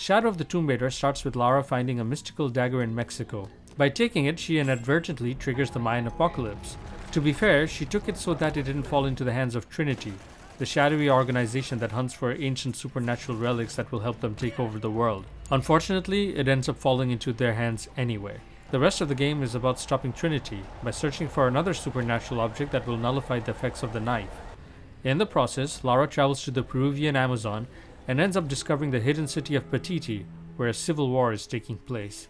Shadow of the Tomb Raider starts with Lara finding a mystical dagger in Mexico. By taking it, she inadvertently triggers the Mayan apocalypse. To be fair, she took it so that it didn't fall into the hands of Trinity, the shadowy organization that hunts for ancient supernatural relics that will help them take over the world. Unfortunately, it ends up falling into their hands anyway. The rest of the game is about stopping Trinity by searching for another supernatural object that will nullify the effects of the knife. In the process, Lara travels to the Peruvian Amazon and ends up discovering the hidden city of Petiti, where a civil war is taking place.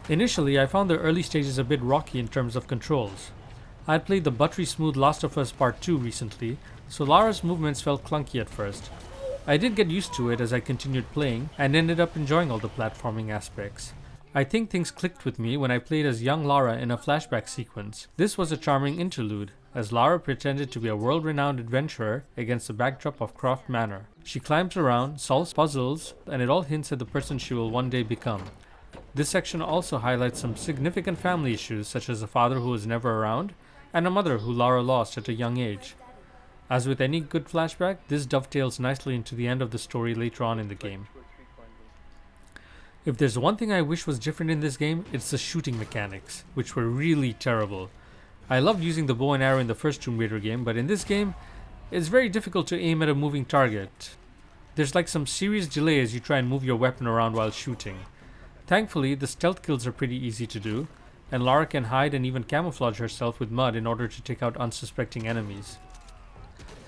Initially, I found the early stages a bit rocky in terms of controls. I had played the buttery smooth Last of Us Part 2 recently, so Lara's movements felt clunky at first. I did get used to it as I continued playing and ended up enjoying all the platforming aspects. I think things clicked with me when I played as young Lara in a flashback sequence. This was a charming interlude, as Lara pretended to be a world-renowned adventurer against the backdrop of Croft Manor. She climbs around, solves puzzles, and it all hints at the person she will one day become. This section also highlights some significant family issues, such as a father who was never around, and a mother who Lara lost at a young age. As with any good flashback, this dovetails nicely into the end of the story later on in the game. If there's one thing I wish was different in this game, it's the shooting mechanics, which were really terrible. I loved using the bow and arrow in the first Tomb Raider game, but in this game, it's very difficult to aim at a moving target. There's like some serious delay as you try and move your weapon around while shooting. Thankfully, the stealth kills are pretty easy to do, and Lara can hide and even camouflage herself with mud in order to take out unsuspecting enemies.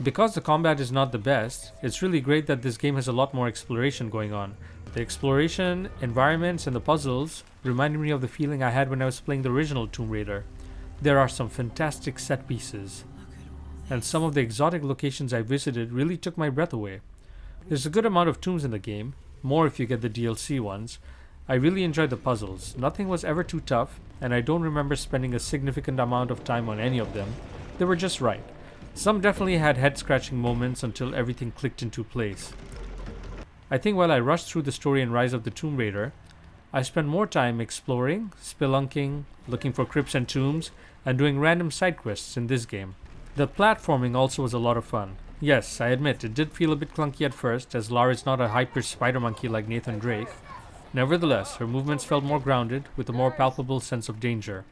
Because the combat is not the best, it's really great that this game has a lot more exploration going on. The exploration, environments, and the puzzles reminded me of the feeling I had when I was playing the original Tomb Raider. There are some fantastic set pieces, and some of the exotic locations I visited really took my breath away. There's a good amount of tombs in the game, more if you get the DLC ones. I really enjoyed the puzzles. Nothing was ever too tough, and I don't remember spending a significant amount of time on any of them. They were just right. Some definitely had head-scratching moments until everything clicked into place. I think while I rushed through the story in Rise of the Tomb Raider, I spent more time exploring, spelunking, looking for crypts and tombs, and doing random side quests in this game. The platforming also was a lot of fun. Yes, I admit, it did feel a bit clunky at first, as Lara is not a hyper spider monkey like Nathan Drake. Nevertheless, her movements felt more grounded, with a more palpable sense of danger.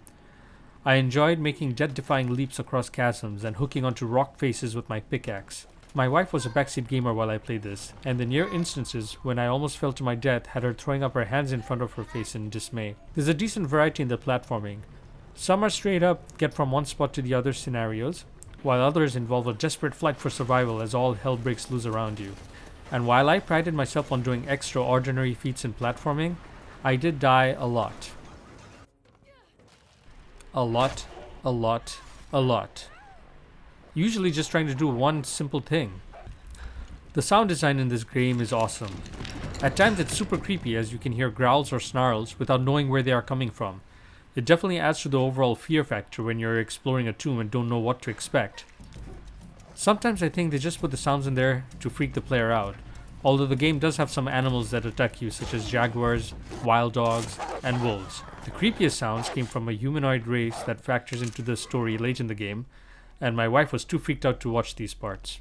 I enjoyed making death-defying leaps across chasms and hooking onto rock faces with my pickaxe. My wife was a backseat gamer while I played this, and the near instances when I almost fell to my death had her throwing up her hands in front of her face in dismay. There's a decent variety in the platforming. Some are straight up get from one spot to the other scenarios, while others involve a desperate fight for survival as all hell breaks loose around you. And while I prided myself on doing extraordinary feats in platforming, I did die a lot. A lot. Usually just trying to do one simple thing. The sound design in this game is awesome. At times it's super creepy as you can hear growls or snarls without knowing where they are coming from. It definitely adds to the overall fear factor when you're exploring a tomb and don't know what to expect. Sometimes I think they just put the sounds in there to freak the player out, although the game does have some animals that attack you, such as jaguars, wild dogs, and wolves. The creepiest sounds came from a humanoid race that factors into the story late in the game, and my wife was too freaked out to watch these parts.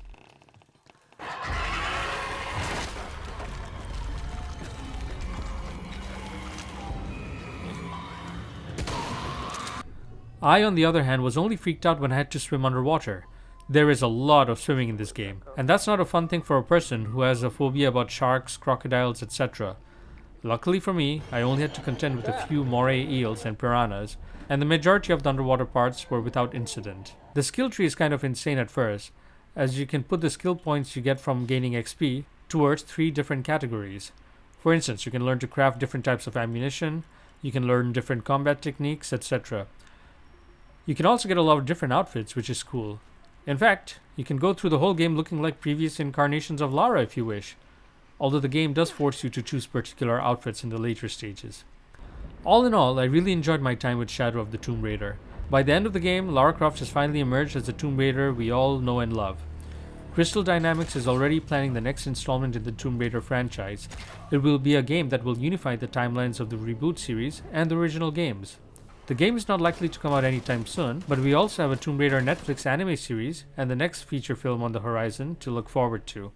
I, on the other hand, was only freaked out when I had to swim underwater. There is a lot of swimming in this game, and that's not a fun thing for a person who has a phobia about sharks, crocodiles, etc. Luckily for me, I only had to contend with a few moray eels and piranhas, and the majority of the underwater parts were without incident. The skill tree is kind of insane at first, as you can put the skill points you get from gaining XP towards 3 different categories. For instance, you can learn to craft different types of ammunition, you can learn different combat techniques, etc. You can also get a lot of different outfits, which is cool. In fact, you can go through the whole game looking like previous incarnations of Lara if you wish, although the game does force you to choose particular outfits in the later stages. All in all, I really enjoyed my time with Shadow of the Tomb Raider. By the end of the game, Lara Croft has finally emerged as the Tomb Raider we all know and love. Crystal Dynamics is already planning the next installment in the Tomb Raider franchise. It will be a game that will unify the timelines of the reboot series and the original games. The game is not likely to come out anytime soon, but we also have a Tomb Raider Netflix anime series and the next feature film on the horizon to look forward to.